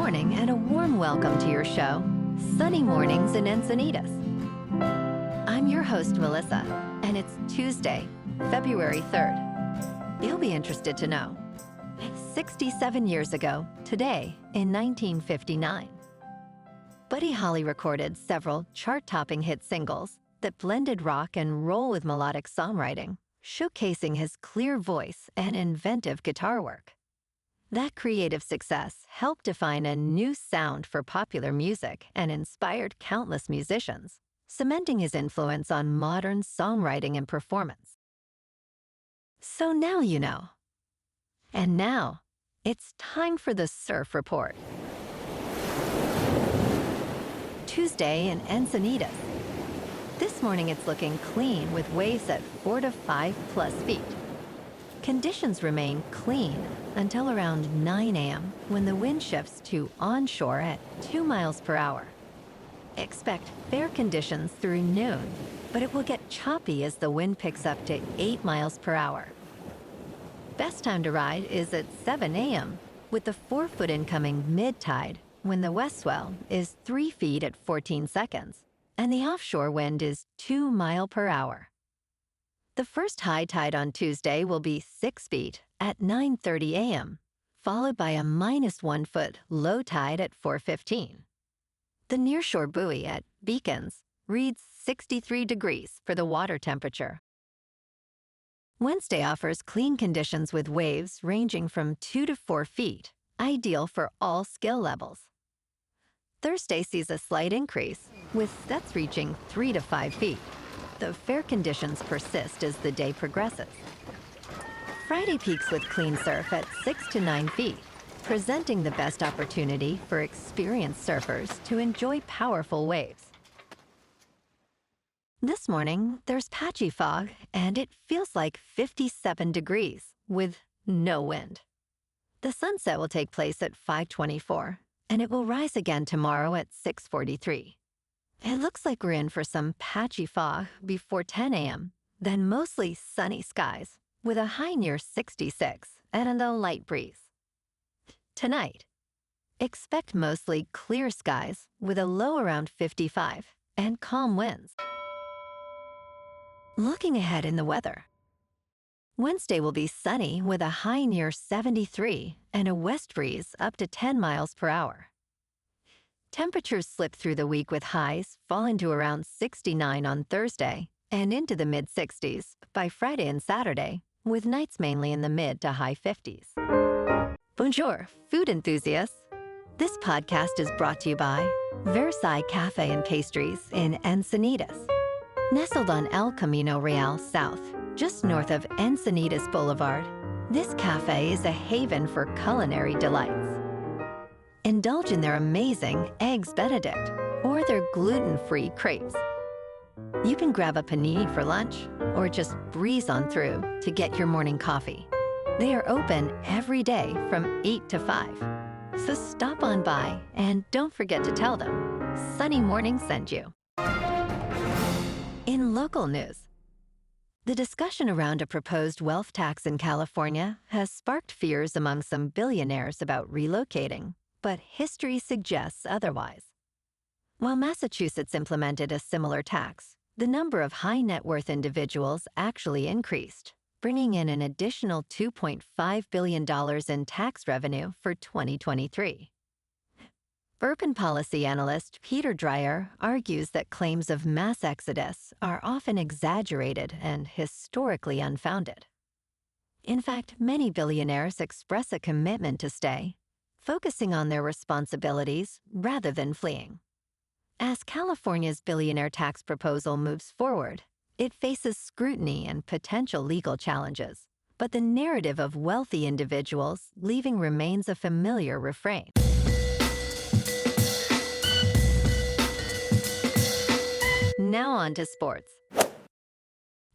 morning and a warm welcome to your show, Sunny Mornings in Encinitas. I'm your host, Melissa, and it's Tuesday, February 3rd. You'll be interested to know. 67 years ago, today, in 1959, Buddy Holly recorded several chart-topping hit singles that blended rock and roll with melodic songwriting, showcasing his clear voice and inventive guitar work. That creative success helped define a new sound for popular music and inspired countless musicians, cementing his influence on modern songwriting and performance. So now you know. And now, it's time for the Surf Report. Tuesday in Encinitas. This morning it's looking clean with waves at 4 to 5+ feet. Conditions remain clean until around 9 a.m. when the wind shifts to onshore at 2 miles per hour. Expect fair conditions through noon, but it will get choppy as the wind picks up to 8 miles per hour. Best time to ride is at 7 a.m. with the 4-foot incoming mid-tide when the west swell is 3 feet at 14 seconds and the offshore wind is 2 miles per hour. The first high tide on Tuesday will be 6 feet at 9:30 a.m., followed by a -1 foot low tide at 4:15. The nearshore buoy at Beacons reads 63 degrees for the water temperature. Wednesday offers clean conditions with waves ranging from 2 to 4 feet, ideal for all skill levels. Thursday sees a slight increase, with sets reaching 3 to 5 feet. The fair conditions persist as the day progresses. Friday peaks with clean surf at 6 to 9 feet, presenting the best opportunity for experienced surfers to enjoy powerful waves. This morning, there's patchy fog, and it feels like 57 degrees with no wind. The sunset will take place at 5:24, and it will rise again tomorrow at 6:43. It looks like we're in for some patchy fog before 10 a.m., then mostly sunny skies with a high near 66 and a light breeze. Tonight, expect mostly clear skies with a low around 55 and calm winds. Looking ahead in the weather. Wednesday will be sunny with a high near 73 and a west breeze up to 10 miles per hour. Temperatures slip through the week with highs falling to around 69 on Thursday and into the mid-60s by Friday and Saturday, with nights mainly in the mid to high 50s. Bonjour, food enthusiasts. This podcast is brought to you by Versailles Cafe and Pastries in Encinitas. Nestled on El Camino Real South, just north of Encinitas Boulevard, this cafe is a haven for culinary delights. Indulge in their amazing Eggs Benedict or their gluten-free crepes. You can grab a panini for lunch or just breeze on through to get your morning coffee. They are open every day from 8 to 5. So stop on by and don't forget to tell them Sunny Morning sent you. In local news, the discussion around a proposed wealth tax in California has sparked fears among some billionaires about relocating, but history suggests otherwise. While Massachusetts implemented a similar tax, the number of high net worth individuals actually increased, bringing in an additional $2.5 billion in tax revenue for 2023. Urban policy analyst Peter Dreyer argues that claims of mass exodus are often exaggerated and historically unfounded. In fact, many billionaires express a commitment to stay, focusing on their responsibilities rather than fleeing. As California's billionaire tax proposal moves forward, it faces scrutiny and potential legal challenges, but the narrative of wealthy individuals leaving remains a familiar refrain. Now on to sports.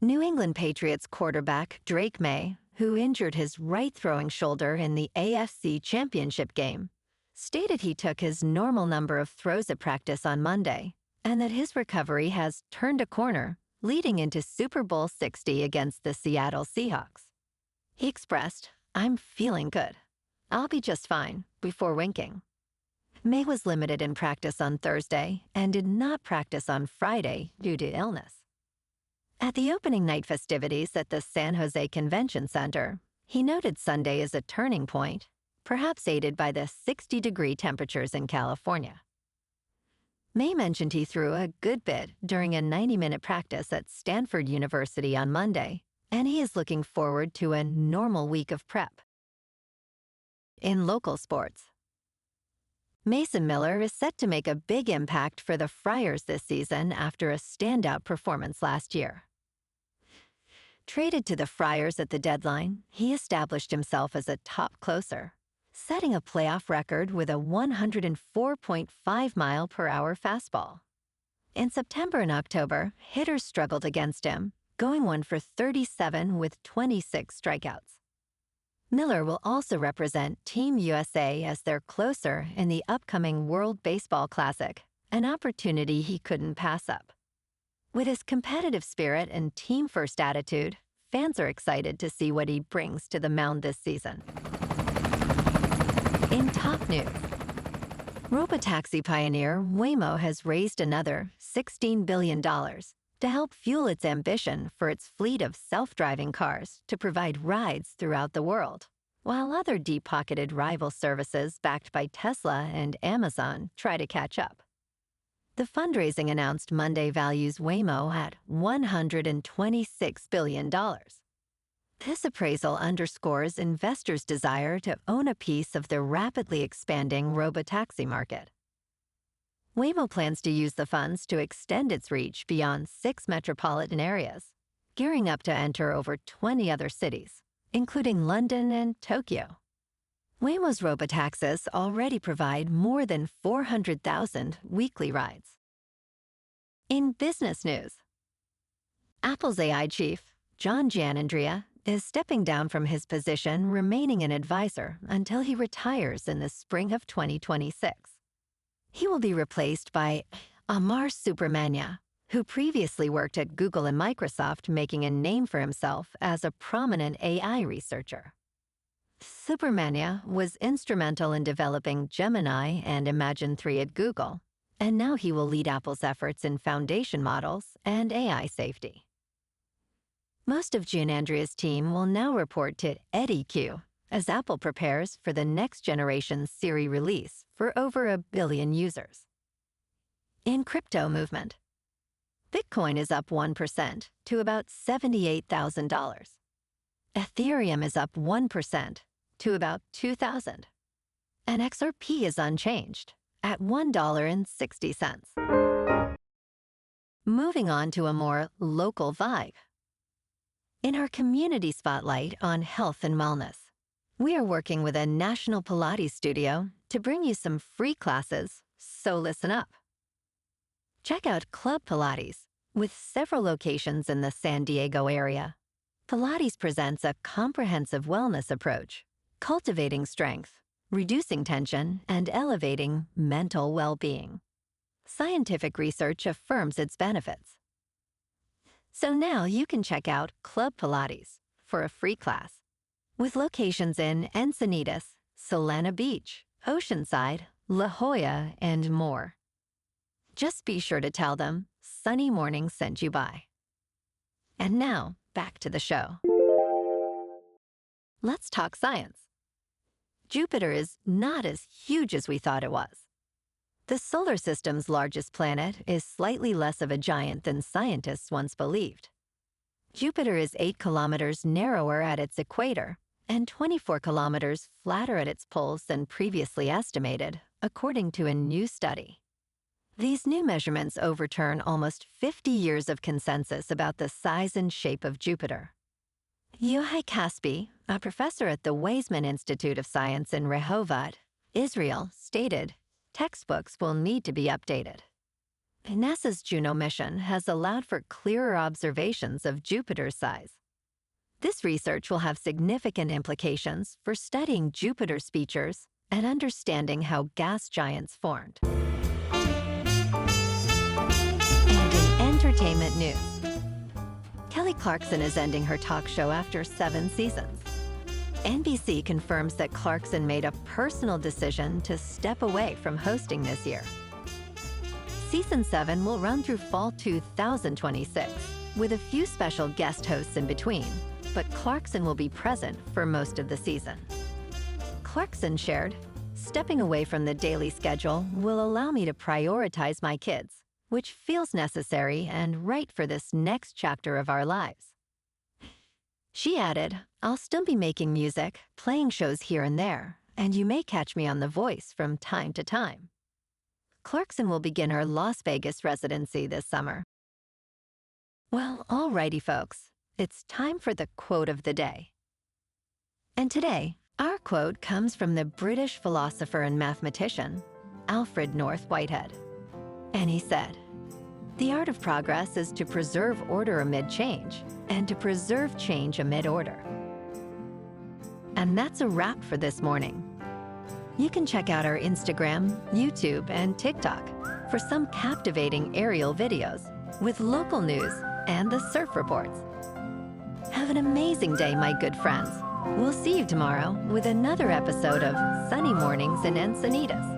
New England Patriots quarterback Drake Maye, who injured his right throwing shoulder in the AFC Championship game, stated he took his normal number of throws at practice on Monday and that his recovery has turned a corner, leading into Super Bowl 60 against the Seattle Seahawks. He expressed, "I'm feeling good. I'll be just fine," before winking. Maye was limited in practice on Thursday and did not practice on Friday due to illness. At the opening night festivities at the San Jose Convention Center, he noted Sunday as a turning point, perhaps aided by the 60-degree temperatures in California. Maye mentioned he threw a good bit during a 90-minute practice at Stanford University on Monday, and he is looking forward to a normal week of prep. In local sports, Mason Miller is set to make a big impact for the Friars this season after a standout performance last year. Traded to the Friars at the deadline, he established himself as a top closer, setting a playoff record with a 104.5-mile-per-hour fastball. In September and October, hitters struggled against him, going 1 for 37 with 26 strikeouts. Miller will also represent Team USA as their closer in the upcoming World Baseball Classic, an opportunity he couldn't pass up. With his competitive spirit and team-first attitude, fans are excited to see what he brings to the mound this season. In top news, robotaxi pioneer Waymo has raised another $16 billion to help fuel its ambition for its fleet of self-driving cars to provide rides throughout the world, while other deep-pocketed rival services backed by Tesla and Amazon try to catch up. The fundraising announced Monday values Waymo at $126 billion. This appraisal underscores investors' desire to own a piece of the rapidly expanding robotaxi market. Waymo plans to use the funds to extend its reach beyond 6 metropolitan areas, gearing up to enter over 20 other cities, including London and Tokyo. Waymo's robotaxis already provide more than 400,000 weekly rides. In business news, Apple's AI chief, John Giannandrea, is stepping down from his position, remaining an advisor until he retires in the spring of 2026. He will be replaced by Amar Subramanya, who previously worked at Google and Microsoft, making a name for himself as a prominent AI researcher. Subramanya was instrumental in developing Gemini and Imagen 3 at Google, and now he will lead Apple's efforts in foundation models and AI safety. Most of Giannandrea's team will now report to EddieQ as Apple prepares for the next generation Siri release for over 1 billion users. In crypto movement, Bitcoin is up 1% to about $78,000. Ethereum is up 1% to about $2,000. And XRP is unchanged at $1.60. Moving on to a more local vibe. In our community spotlight on health and wellness, we are working with a national Pilates studio to bring you some free classes, so listen up. Check out Club Pilates, with several locations in the San Diego area. Pilates presents a comprehensive wellness approach, cultivating strength, reducing tension, and elevating mental well-being. Scientific research affirms its benefits. So now you can check out Club Pilates for a free class, with locations in Encinitas, Solana Beach, Oceanside, La Jolla, and more. Just be sure to tell them Sunny Morning sent you by. And now, back to the show. Let's talk science. Jupiter is not as huge as we thought it was. The solar system's largest planet is slightly less of a giant than scientists once believed. Jupiter is 8 kilometers narrower at its equator and 24 kilometers flatter at its poles than previously estimated, according to a new study. These new measurements overturn almost 50 years of consensus about the size and shape of Jupiter. Yohai Kaspi, a professor at the Weizmann Institute of Science in Rehovot, Israel, stated, "Textbooks will need to be updated." NASA's Juno mission has allowed for clearer observations of Jupiter's size. This research will have significant implications for studying Jupiter's features and understanding how gas giants formed. And in entertainment news, Kelly Clarkson is ending her talk show after 7 seasons. NBC confirms that Clarkson made a personal decision to step away from hosting this year. Season 7 will run through fall 2026, with a few special guest hosts in between, but Clarkson will be present for most of the season. Clarkson shared, "Stepping away from the daily schedule will allow me to prioritize my kids, which feels necessary and right for this next chapter of our lives." She added, "I'll still be making music, playing shows here and there, and you may catch me on The Voice from time to time." Clarkson will begin her Las Vegas residency this summer. Well, alrighty, folks. It's time for the quote of the day. And today, our quote comes from the British philosopher and mathematician, Alfred North Whitehead. And he said, "The art of progress is to preserve order amid change, and to preserve change amid order." And that's a wrap for this morning. You can check out our Instagram, YouTube, and TikTok for some captivating aerial videos with local news and the surf reports. Have an amazing day, my good friends. We'll see you tomorrow with another episode of Sunny Mornings in Encinitas.